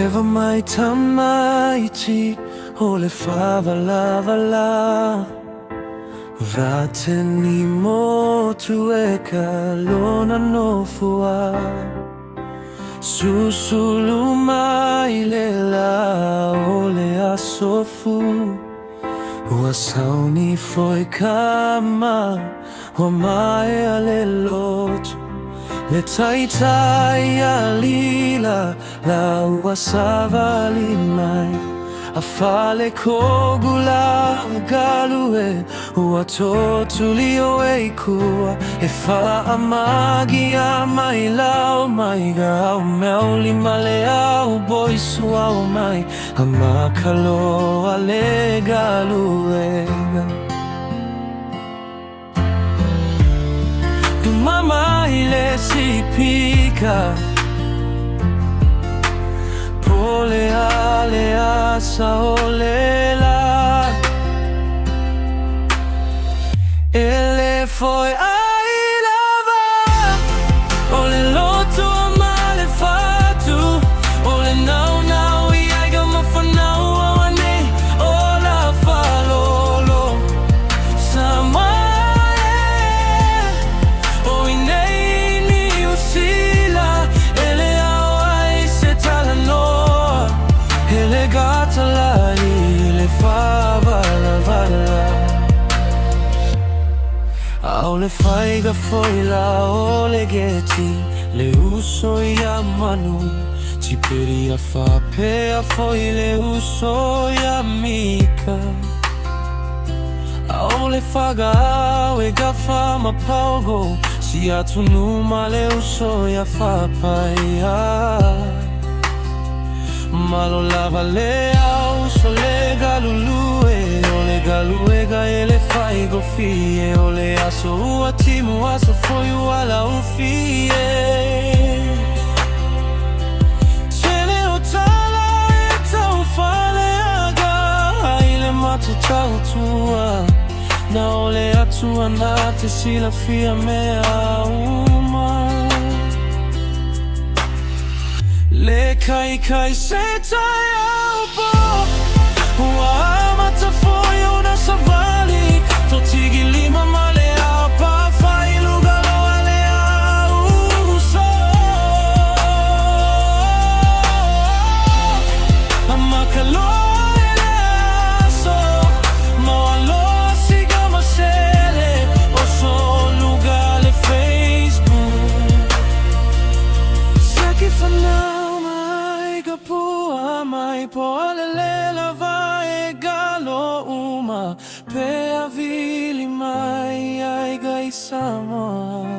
Eva mai tamaiti o le favala Vrateni motu e kalona no fua Susulu mai le la o le asofu Ua sauni foi kama Ua mai ale lotu Le taitai a lila la ua savali mai A fale kogula galue Ua totuli o eikua E fala amagi a mai lau mai ga au meuli male au boisu au mai A makalo a le galuega Mama ile si pika Pole ale asa olela Ele foi ai lava Ole loto male fatu Ole nau nau I aiga mafanau awane Ola falolo Sama Au le faiga foi la o le geti Le uso ia manu Ti peria fa pea foi le uso ia mika Au le faga au e gafa ma paugo Si atunu ma le uso ia fa paia Malo lava le au so le galulue O le galuega e le fai gofie O le aso ua timu aso foi ua la ufie Tele o tala e tau fale aga Ai le matu tau tua Na o le atua na te sila fia mea uma Le kai kai se tai au po Ua amata foi una savali Totigi lima male au pa fai lugalo ale au uso Amakalo ele aso Moalo siga masele Oso lugale Facebook Saki fanau Pua mai po alele lava e galo uma Pe avili mai ai gai sama